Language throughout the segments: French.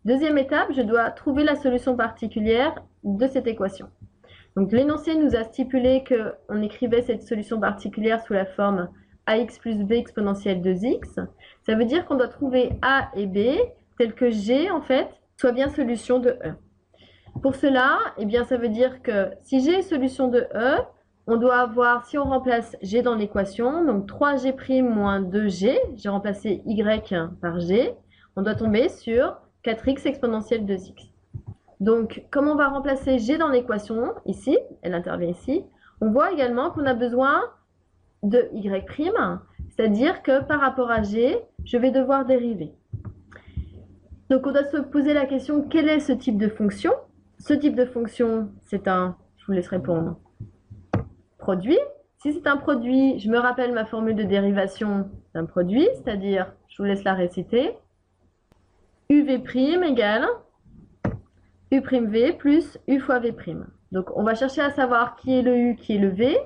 Deuxième étape, je dois trouver la solution particulière de cette équation. Donc l'énoncé nous a stipulé qu'on écrivait cette solution particulière sous la forme ax plus b exponentielle 2x. Ça veut dire qu'on doit trouver a et b tel que g en fait soit bien solution de e. Pour cela, eh bien, ça veut dire que si g est solution de e, on doit avoir, si on remplace g dans l'équation, donc 3g' moins 2g, j'ai remplacé y par g, on doit tomber sur 4x exponentielle 2x. Donc, comme on va remplacer g dans l'équation, ici, elle intervient ici, on voit également qu'on a besoin de y', c'est-à-dire que par rapport à g, je vais devoir dériver. Donc, on doit se poser la question, quel est ce type de fonction? Ce type de fonction, c'est un, je vous laisse répondre, produit. Si c'est un produit, je me rappelle ma formule de dérivation d'un produit, c'est-à-dire, je vous laisse la réciter, uv' égale u'v plus u fois v'. Donc, on va chercher à savoir qui est le u, qui est le v.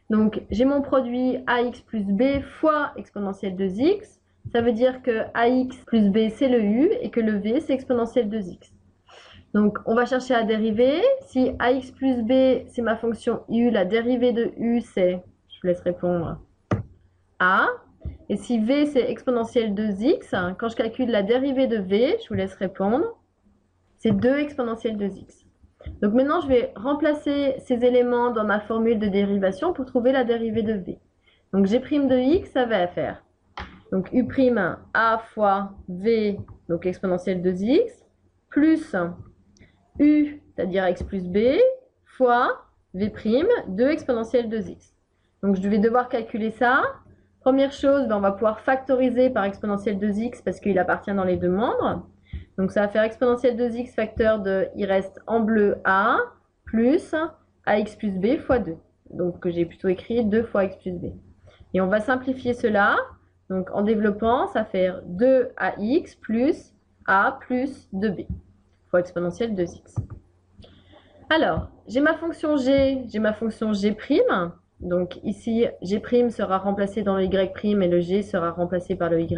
Donc, j'ai mon produit ax plus b fois exponentielle 2x. Ça veut dire que ax plus b, c'est le u et que le v, c'est exponentielle 2x. Donc, on va chercher à dériver. Si ax plus b, c'est ma fonction u, la dérivée de u, c'est, je vous laisse répondre, a. Et si v, c'est exponentielle 2x, quand je calcule la dérivée de v, je vous laisse répondre, c'est 2 exponentielle 2x. Donc maintenant, je vais remplacer ces éléments dans ma formule de dérivation pour trouver la dérivée de v. Donc g' de x, ça va faire donc u' a fois v, donc exponentielle 2x, plus u, c'est-à-dire x plus b, fois v', 2 exponentielle 2x. Donc je vais devoir calculer ça. Première chose, on va pouvoir factoriser par exponentielle 2x parce qu'il appartient dans les deux membres. Donc ça va faire exponentielle 2x facteur de, il reste en bleu a, plus ax plus b fois 2. Donc que j'ai plutôt écrit 2 fois x plus b. Et on va simplifier cela. Donc en développant, ça fait 2ax plus a plus 2b fois exponentielle 2x. Alors, j'ai ma fonction g, j'ai ma fonction g'. Donc ici, g' sera remplacé dans le y' et le g sera remplacé par le y.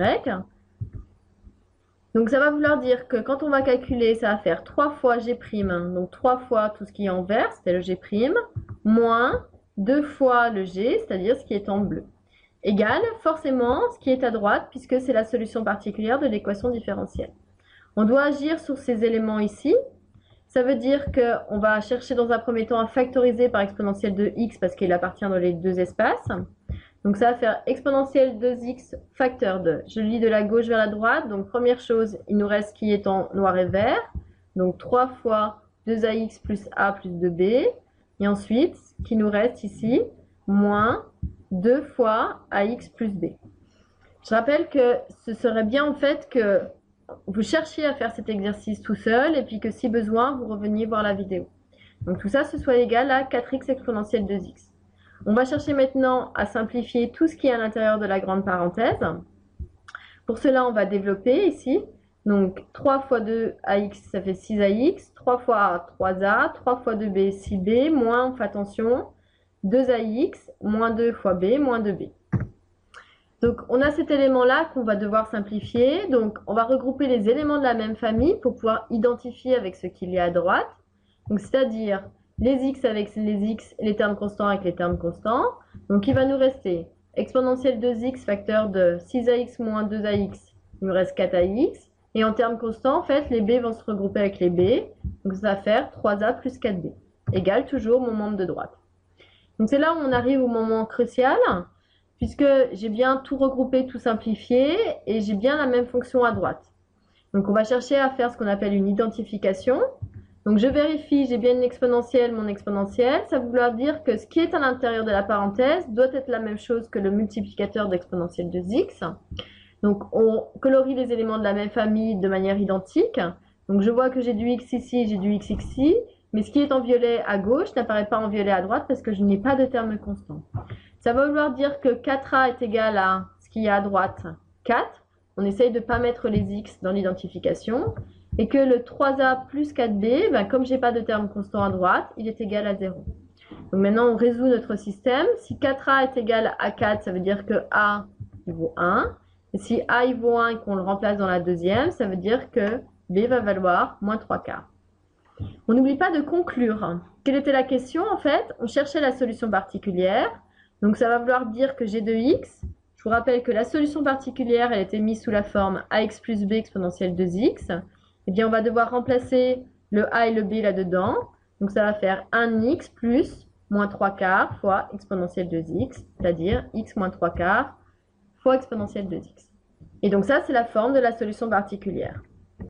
Donc ça va vouloir dire que quand on va calculer, ça va faire 3 fois g', donc 3 fois tout ce qui est en vert, c'était le g', moins 2 fois le g, c'est-à-dire ce qui est en bleu, égale forcément ce qui est à droite, puisque c'est la solution particulière de l'équation différentielle. On doit agir sur ces éléments ici. Ça veut dire qu'on va chercher dans un premier temps à factoriser par exponentielle de x, parce qu'il appartient dans les deux espaces. Donc ça va faire exponentielle 2x facteur de. Je lis de la gauche vers la droite. Donc première chose, il nous reste ce qui est en noir et vert. Donc 3 fois 2ax plus a plus 2b. Et ensuite, ce qui nous reste ici, moins 2 fois ax plus b. Je rappelle que ce serait bien en fait que vous cherchiez à faire cet exercice tout seul et puis que si besoin, vous reveniez voir la vidéo. Donc tout ça, ce soit égal à 4x exponentielle 2x. On va chercher maintenant à simplifier tout ce qui est à l'intérieur de la grande parenthèse. Pour cela, on va développer ici. Donc 3 fois 2ax, ça fait 6ax. 3 fois a, 3a. 3 fois 2b, 6b. Moins, on fait attention, 2ax, moins 2 fois b, moins 2b. Donc on a cet élément-là qu'on va devoir simplifier. Donc on va regrouper les éléments de la même famille pour pouvoir identifier avec ce qu'il y a à droite. Donc c'est-à-dire les x avec les x et les termes constants avec les termes constants. Donc il va nous rester exponentielle 2x facteur de 6ax moins 2ax, il nous reste 4ax. Et en termes constants, en fait, les b vont se regrouper avec les b. Donc ça va faire 3a plus 4b, égale toujours mon membre de droite. Donc c'est là où on arrive au moment crucial, puisque j'ai bien tout regroupé, tout simplifié, et j'ai bien la même fonction à droite. Donc on va chercher à faire ce qu'on appelle une identification. Donc je vérifie, j'ai bien une exponentielle, mon exponentielle. Ça veut vouloir dire que ce qui est à l'intérieur de la parenthèse doit être la même chose que le multiplicateur d'exponentielle 2x. Donc on colorie les éléments de la même famille de manière identique. Donc je vois que j'ai du x ici, j'ai du x ici. Mais ce qui est en violet à gauche n'apparaît pas en violet à droite parce que je n'ai pas de terme constant. Ça va vouloir dire que 4a est égal à ce qu'il y a à droite, 4. On essaye de ne pas mettre les x dans l'identification. Et que le 3a plus 4b, comme je n'ai pas de terme constant à droite, il est égal à 0. Donc maintenant, on résout notre système. Si 4a est égal à 4, ça veut dire que a il vaut 1. Et si a il vaut 1 et qu'on le remplace dans la deuxième, ça veut dire que B va valoir moins 3 quarts. On n'oublie pas de conclure. Quelle était la question en fait? On cherchait la solution particulière. Donc ça va vouloir dire que g de x, je vous rappelle que la solution particulière, elle était mise sous la forme ax plus b exponentielle 2x. Eh bien, on va devoir remplacer le a et le b là-dedans. Donc ça va faire 1x plus moins 3 quarts fois exponentielle 2x, c'est-à-dire x moins 3 quarts fois exponentielle 2x. Et donc ça, c'est la forme de la solution particulière.